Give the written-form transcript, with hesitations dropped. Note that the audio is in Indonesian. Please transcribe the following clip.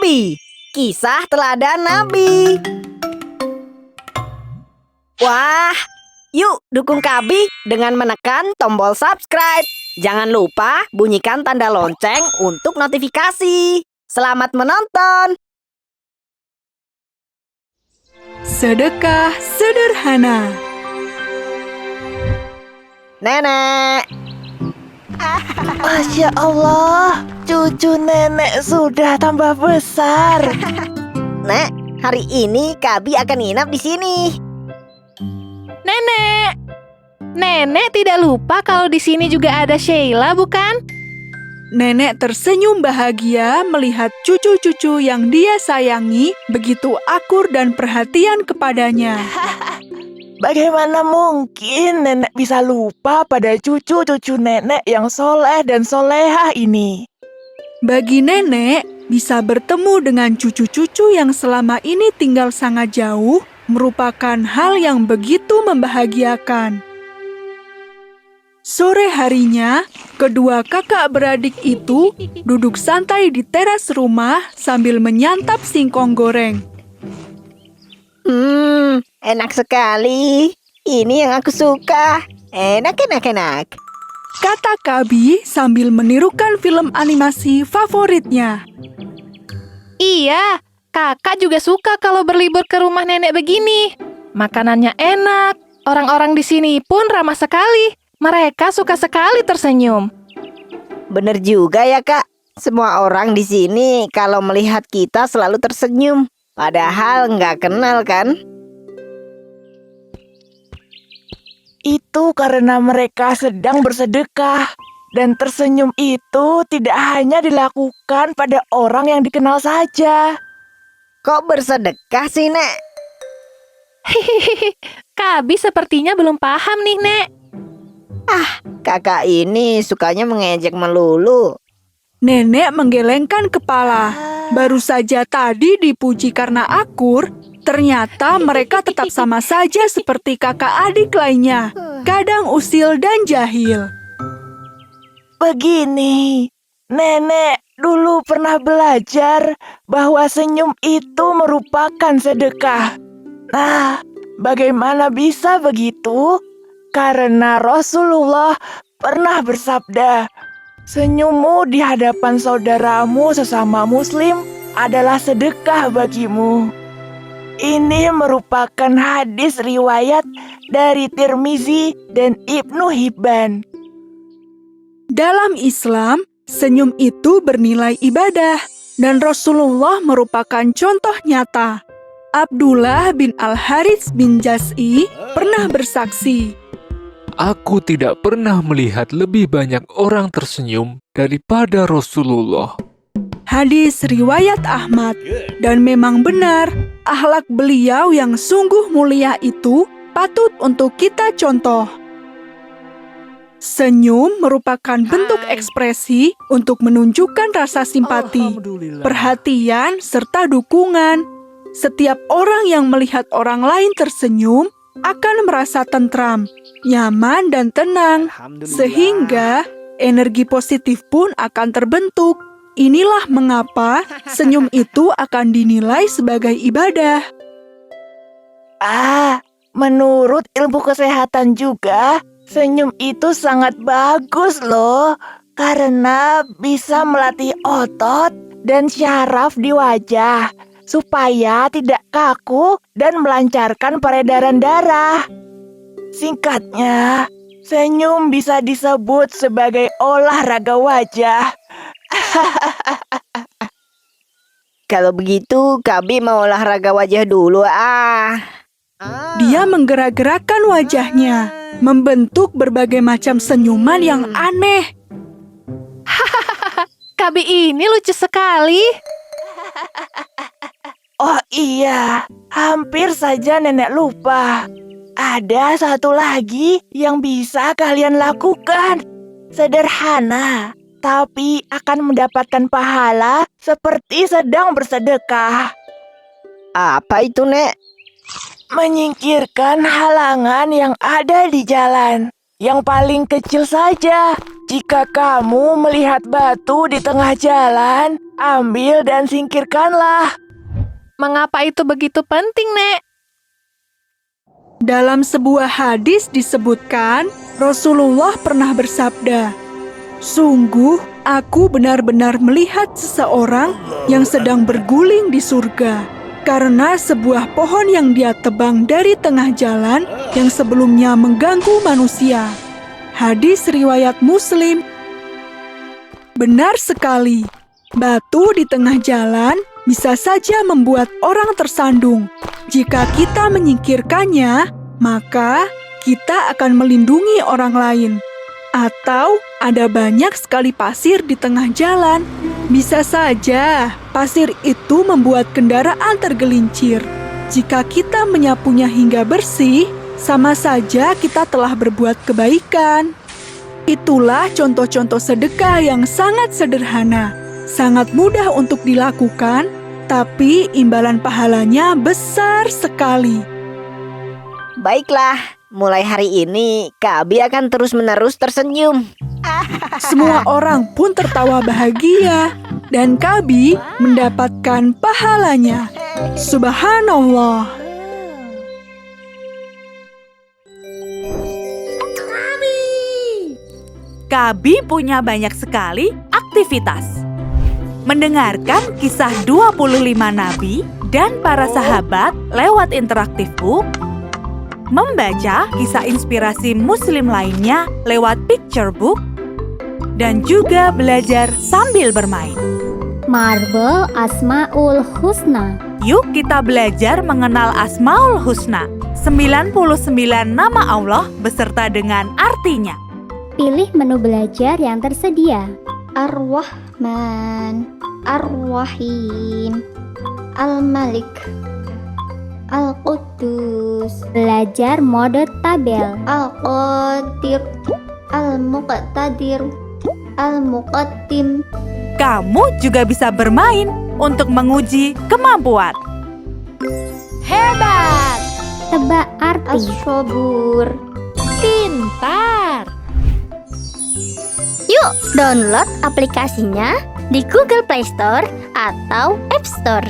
Kabi, kisah teladan Nabi. Wah, yuk dukung Kabi dengan menekan tombol subscribe. Jangan lupa bunyikan tanda lonceng untuk notifikasi. Selamat menonton. Sedekah sederhana. Nenek, Masya Allah, cucu nenek sudah tambah besar. Nek, hari ini Kabi akan nginap di sini. Nenek tidak lupa kalau di sini juga ada Sheila, bukan? Nenek tersenyum bahagia melihat cucu-cucu yang dia sayangi begitu akur dan perhatian kepadanya. Bagaimana mungkin nenek bisa lupa pada cucu-cucu nenek yang soleh dan solehah ini? Bagi nenek, bisa bertemu dengan cucu-cucu yang selama ini tinggal sangat jauh merupakan hal yang begitu membahagiakan. Sore harinya, kedua kakak beradik itu duduk santai di teras rumah sambil menyantap singkong goreng. Enak sekali. Ini yang aku suka. Enak. Kata Kabi sambil menirukan film animasi favoritnya. Iya, kakak juga suka kalau berlibur ke rumah nenek begini. Makanannya enak, orang-orang di sini pun ramah sekali. Mereka suka sekali tersenyum. Bener juga ya, Kak. Semua orang di sini kalau melihat kita selalu tersenyum. Padahal nggak kenal kan? Itu karena mereka sedang bersedekah. Dan tersenyum itu tidak hanya dilakukan pada orang yang dikenal saja. Kok bersedekah sih, Nek? Kabi sepertinya belum paham nih, Nek. Kakak ini sukanya mengejek melulu. Nenek menggelengkan kepala. Baru saja tadi dipuji karena akur, ternyata mereka tetap sama saja seperti kakak adik lainnya. Kadang usil dan jahil. Begini, nenek dulu pernah belajar bahwa senyum itu merupakan sedekah. Nah, bagaimana bisa begitu? Karena Rasulullah pernah bersabda, senyummu di hadapan saudaramu sesama muslim adalah sedekah bagimu. Ini merupakan hadis riwayat dari Tirmizi dan Ibnu Hibban. Dalam Islam, senyum itu bernilai ibadah dan Rasulullah merupakan contoh nyata. Abdullah bin Al-Harits bin Jas'i pernah bersaksi, Aku tidak pernah melihat lebih banyak orang tersenyum daripada Rasulullah. hadis riwayat Ahmad, dan memang benar, akhlak beliau yang sungguh mulia itu patut untuk kita contoh. Senyum merupakan bentuk ekspresi untuk menunjukkan rasa simpati, perhatian, serta dukungan. Setiap orang yang melihat orang lain tersenyum akan merasa tentram, nyaman, dan tenang, sehingga energi positif pun akan terbentuk. Inilah mengapa senyum itu akan dinilai sebagai ibadah. Menurut ilmu kesehatan juga, senyum itu sangat bagus loh, karena bisa melatih otot dan syaraf di wajah, supaya tidak kaku dan melancarkan peredaran darah. Singkatnya, senyum bisa disebut sebagai olahraga wajah. Kalau begitu, Kabi mau olahraga wajah dulu. Dia menggerak-gerakkan wajahnya, membentuk berbagai macam senyuman yang aneh. Kabi ini lucu sekali. Oh iya, hampir saja nenek lupa. Ada satu lagi yang bisa kalian lakukan. Sederhana, tapi akan mendapatkan pahala seperti sedang bersedekah. Apa itu, Nek? Menyingkirkan halangan yang ada di jalan. Yang paling kecil saja. Jika kamu melihat batu di tengah jalan, ambil dan singkirkanlah. Mengapa itu begitu penting, Nek? Dalam sebuah hadis disebutkan, Rasulullah pernah bersabda, "Sungguh, aku benar-benar melihat seseorang yang sedang berguling di surga karena sebuah pohon yang dia tebang dari tengah jalan yang sebelumnya mengganggu manusia." Hadis riwayat Muslim. Benar sekali, batu di tengah jalan bisa saja membuat orang tersandung. Jika kita menyingkirkannya, maka kita akan melindungi orang lain. Atau ada banyak sekali pasir di tengah jalan. Bisa saja pasir itu membuat kendaraan tergelincir. Jika kita menyapunya hingga bersih, sama saja kita telah berbuat kebaikan. Itulah contoh-contoh sedekah yang sangat sederhana, sangat mudah untuk dilakukan, tapi imbalan pahalanya besar sekali. Baiklah, mulai hari ini Kak Abi akan terus-menerus tersenyum. Semua orang pun tertawa bahagia, dan Kabi mendapatkan pahalanya. Subhanallah. Kabi punya banyak sekali aktivitas. Mendengarkan kisah 25 nabi dan para sahabat lewat interaktif book, membaca kisah inspirasi muslim lainnya lewat picture book, dan juga belajar sambil bermain. Marble Asmaul Husna. Yuk kita belajar mengenal Asmaul Husna, 99 nama Allah beserta dengan artinya. Pilih menu belajar yang tersedia. Ar-Rahman, Ar-Rahim, Al-Malik, Al-Quddus. Belajar mode tabel. Al-Qadir, Al-Muqtadir, Al-Muqaddim. Kamu juga bisa bermain untuk menguji kemampuan. Hebat! Tebak arti. As-Sabur. Pintar! Yuk download aplikasinya di Google Play Store atau App Store.